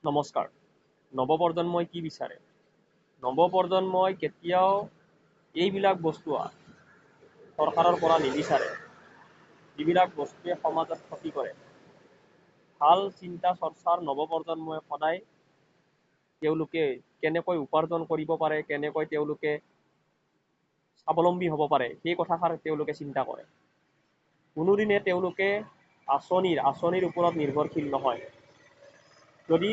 নমস্কাৰ। নৱপ্ৰজন্মই কি বিচাৰে? নৱপ্ৰজন্মই কেতিয়াও এইবিলাক বস্তু চৰকাৰৰ পৰা নিবিচাৰে, যিবিলাক বস্তুৱে সমাজত ক্ষতি কৰে। ভাল চিন্তা চৰ্চাৰ নৱপ্ৰজন্মই সদায় তেওঁলোকে কেনেকৈ উপাৰ্জন কৰিব পাৰে, কেনেকৈ তেওঁলোকে স্বাৱলম্বী হ'ব পাৰে, সেই কথাষাৰ তেওঁলোকে চিন্তা কৰে। কোনোদিনে তেওঁলোকে আঁচনিৰ ওপৰত নিৰ্ভৰশীল নহয়। যদি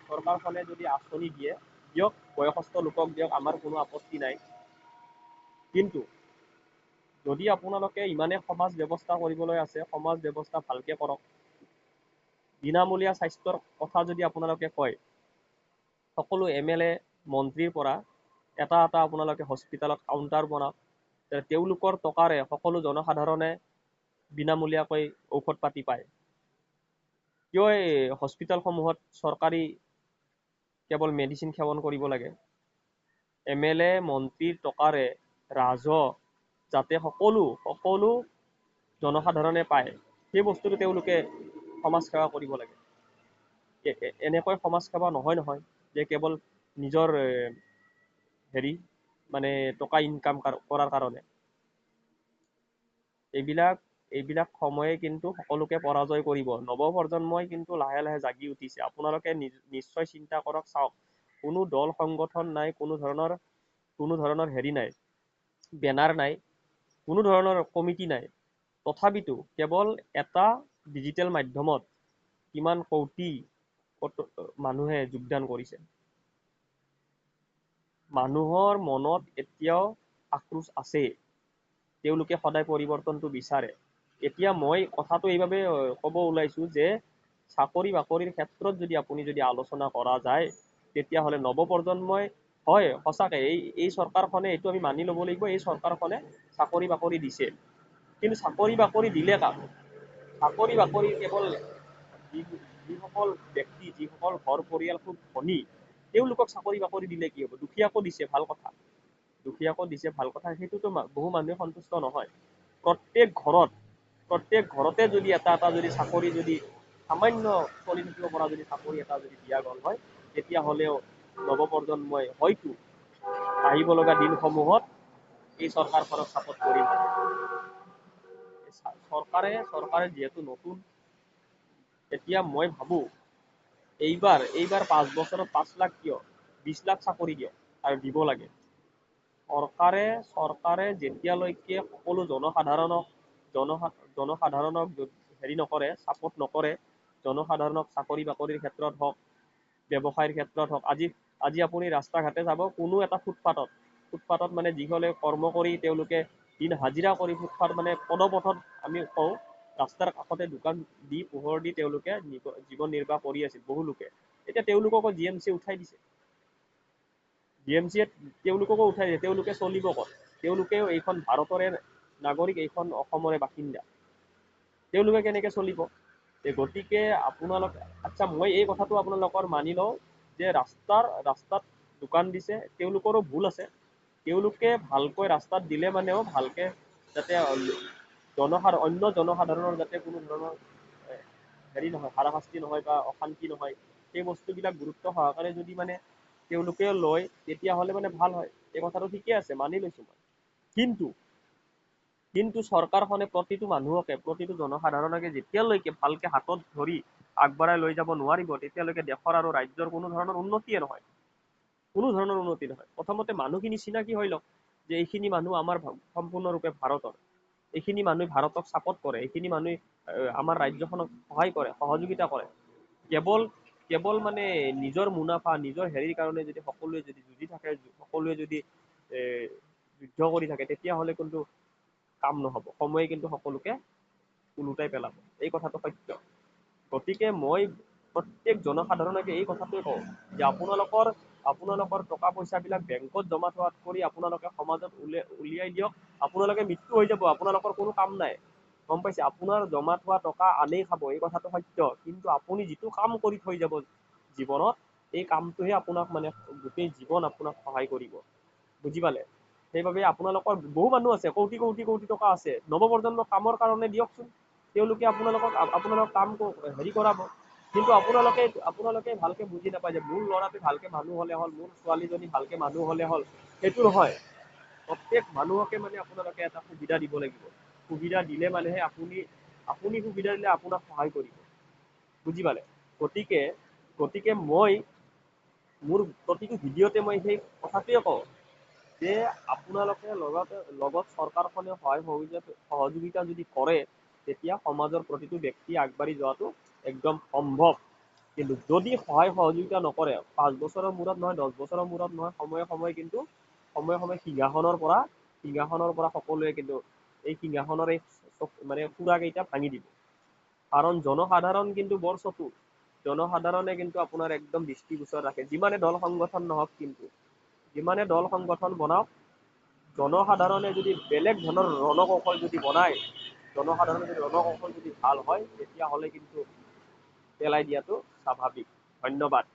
চৰকাৰখনে যদি আঁচনি দিয়ে, দিয়ক, বয়সস্থ লোকক দিয়ক, আমাৰ কোনো আপত্তি নাই। কিন্তু যদি আপোনালোকে ইমানে সমাজ ব্যৱস্থা কৰিবলৈ আছে, সমাজ ব্যৱস্থা ভালকে কৰক। বিনামূলীয়া স্বাস্থ্যৰ কথা যদি আপোনালোকে কয়, সকলো MLA মন্ত্ৰীৰ পৰা এটা আপোনালোকে হস্পিটেলত কাউণ্টাৰ বনাওক। তেওঁলোকৰ টকাৰে সকলো জনসাধাৰণে বিনামূলীয়াকৈ ঔষধ পাতি পায়। কিয় এই হস্পিটেলসমূহত চৰকাৰী কেৱল মেডিচিন সেৱন কৰিব লাগে? MLA মন্ত্ৰীৰ টকাৰে ৰাজহ যাতে সকলো জনসাধাৰণে পায়, সেই বস্তুটো তেওঁলোকে সমাজ সেৱা কৰিব লাগে। এনেকৈ সমাজ সেৱা নহয় যে কেৱল নিজৰ মানে টকা ইনকাম কৰাৰ কাৰণে। এইবিলাক সময়ে কিন্তু সকলোকে পৰাজয় কৰিব। নৱপ্ৰজন্মই কিন্তু লাহে লাহে জাগি উঠিছে। আপোনালোকে নিশ্চয় চিন্তা কৰক, চাওক, কোনো দল সংগঠন নাই, কোনো ধৰণৰ নাই, বেনাৰ নাই, কোনো ধৰণৰ কমিটি নাই। তথাপিতো কেৱল এটা ডিজিটেল মাধ্যমত কিমান কোটি মানুহে যোগদান কৰিছে। মানুহৰ মনত এতিয়াও আক্ৰোশ আছে। তেওঁলোকে সদায় পৰিৱৰ্তনটো বিচাৰে। এতিয়া মই কথাটো এইবাবে ক'ব ওলাইছো যে চাকৰি বাকৰিৰ ক্ষেত্ৰত যদি আলোচনা কৰা যায়, তেতিয়াহ'লে নৱপ্ৰজন্মই হয়, সঁচাকে এই চৰকাৰখনে, এইটো আমি মানি ল'ব লাগিব, এই চৰকাৰখনে চাকৰি বাকৰি দিছে। কিন্তু চাকৰি বাকৰি দিলে কাক? চাকৰি বাকৰি কেৱল যিসকল ব্যক্তি, যিসকল ঘৰ পৰিয়াল খুব ধনী, তেওঁলোকক চাকৰি বাকৰি দিলে কি হ'ব? দুখীয়াকো দিছে, ভাল কথা। দুখীয়াকো দিছে, ভাল কথা। সেইটোতো বহু মানুহে সন্তুষ্ট নহয়। প্ৰত্যেক ঘৰতে যদি এটা যদি চাকৰি সামান্য চলি থাকিব পৰা যদি চাকৰি এটা দিয়া গ'ল হয়, তেতিয়াহ'লেও নৱপ্ৰজন্মই হয়তো আহিব লগা দিনসমূহত এই চৰকাৰখনক ছাপোৰ্ট কৰিব। চৰকাৰে যিহেতু নতুন, এতিয়া মই ভাবো এইবাৰ 5 বছৰত 5 লাখ কিয়, 20 লাখ চাকৰি দিয়ক আৰু দিব লাগে। চৰকাৰে যেতিয়ালৈকে সকলো জনসাধাৰণক নকৰে, ছাপোৰ্ট নকৰে, জনসাধাৰণক চাকৰি বাকৰিৰ ক্ষেত্ৰত হওক, ব্যৱসায়ৰ ক্ষেত্ৰত হওক, আজি আপুনি ৰাস্তা ঘাটে যাব, কোনো এটা ফুটপাথত মানে যিসকলে কৰ্ম কৰি তেওঁলোকে দিন হাজিৰা কৰি ফুটপাথ মানে পদপথত আমি কওঁ, ৰাস্তাৰ কাষতে দোকান দি, পোহৰ দি তেওঁলোকে জীৱন নিৰ্বাহ কৰি আছিল বহু লোকে। এতিয়া তেওঁলোককো GMC উঠাই দিছে। GMC তেওঁলোককো উঠাই দিছে। তেওঁলোকে চলিব ক'ত? তেওঁলোকেও এইখন ভাৰতৰে নাগৰিক, এইখন অসমৰে বাসিন্দা। তেওঁলোকে কেনেকে চলিব? গতিকে আচ্ছা, মই এই কথাটো আপোনালোকৰ মানি লওঁ যে ৰাস্তাত দোকান দিছে, তেওঁলোকৰো ভুল আছে। তেওঁলোকে ভালকৈ ৰাস্তাত দিলে মানেও ভালকে যাতে অন্য জনসাধাৰণৰ যাতে কোনো ধৰণৰ নহয়, হাৰাশাস্তি নহয় বা অশান্তি নহয়, সেই বস্তুবিলাক গুৰুত্ব সহকাৰে যদি মানে তেওঁলোকে লয়, তেতিয়াহ'লে মানে ভাল হয়। এই কথাটো ঠিকে আছে, মানি লৈছো মই। কিন্তু চৰকাৰখনে প্ৰতিটো মানুহকে, প্ৰতিটো জনসাধাৰণকে যেতিয়ালৈকে ভালকে হাতত ধৰি আগবঢ়াই লৈ যাব নোৱাৰিব, তেতিয়ালৈকে দেশৰ আৰু ৰাজ্যৰ কোনো ধৰণৰ উন্নতিয়ে নহয়। প্ৰথমতে মানুহখিনি চিনাকি হৈ লওক যে এইখিনি মানুহ আমাৰ সম্পূৰ্ণৰূপে ভাৰতৰ। এইখিনি মানুহে ভাৰতক ছাপোৰ্ট কৰে, এইখিনি মানুহে আমাৰ ৰাজ্যখনক সহায় কৰে, সহযোগিতা কৰে। কেৱল মানে নিজৰ মুনাফা, নিজৰ হেৰিৰ কাৰণে যদি সকলোৱে যুঁজি থাকে, সকলোৱে যদি যুদ্ধ কৰি থাকে, তেতিয়াহ'লে কিন্তু কাম নহ'ব। সময়ে কিন্তু সকলোকে ওলোটাই পেলাব। এই কথাটো সত্য। গতিকে মই প্ৰত্যেক জনসাধাৰণকে এই কথাটোৱে কওঁ যে আপোনালোকৰ টকা পইচাবিলাক বেংকত জমা থোৱাত কৰি আপোনালোকে সমাজত উলিয়াই দিয়ক। আপোনালোকে মৃত্যু হৈ যাব, আপোনালোকৰ কোনো কাম নাই। গম পাইছে? আপোনাৰ জমা থোৱা টকা আনেই খাব, এই কথাটো সত্য। কিন্তু আপুনি যিটো কাম কৰি থৈ যাব জীৱনত, এই কামটোহে আপোনাক মানে গোটেই জীৱন আপোনাক সহায় কৰিব। বুজি পালে? সেইবাবে আপোনালোকৰ বহু মানুহ আছে, কোটি টকা আছে, নৱপ্ৰজন্মক কামৰ কাৰণে দিয়কচোন। তেওঁলোকে আপোনালোকক কাম কৰাব। কিন্তু আপোনালোকে ভালকে বুজি নাপায় যে মোৰ ল'ৰাটো ভালকে মানুহ হ'লে হ'ল, মোৰ ছোৱালীজনী ভালকে মানুহ হ'লে হ'ল, সেইটো নহয়। প্ৰত্যেক মানুহকে মানে আপোনালোকে এটা সুবিধা দিব লাগিব। সুবিধা দিলে মানেহে আপুনি সুবিধা দিলে আপোনাক সহায় কৰিব। বুজি পালে? গতিকে মই মোৰ প্ৰতিটো ভিডিঅ'তে মই সেই কথাটোৱে কওঁ যে আপোনালোকে লগত চৰকাৰখনে সহযোগিতা যদি কৰে, তেতিয়া সমাজৰ প্ৰতিটো ব্যক্তি আগবাঢ়ি যোৱাটো একদম সম্ভৱ। কিন্তু যদি সহায় সহযোগিতা নকৰে, 5 বছৰৰ মূৰত নহয়, 10 বছৰৰ মূৰত নহয়, সময়ে সিংহাসনৰ পৰা সকলোৱে কিন্তু এই সিংহাসনৰ এই মানে খুৰা কেইটা ভাঙি দিব। কাৰণ জনসাধাৰণ কিন্তু বৰ চতুৰ। জনসাধাৰণে কিন্তু আপোনাৰ একদম দৃষ্টিগোচৰ ৰাখে। যিমানে দল সংগঠন নহওক, কিন্তু যিমানে দল সংগঠন বনাওক, জনসাধাৰণে যদি বেলেগ ধৰণৰ ৰণকৌশল যদি বনায়, জনসাধাৰণৰ যদি ৰণকৌশল যদি ভাল হয়, তেতিয়াহ'লে কিন্তু পেলাই দিয়াটো স্বাভাৱিক। ধন্যবাদ।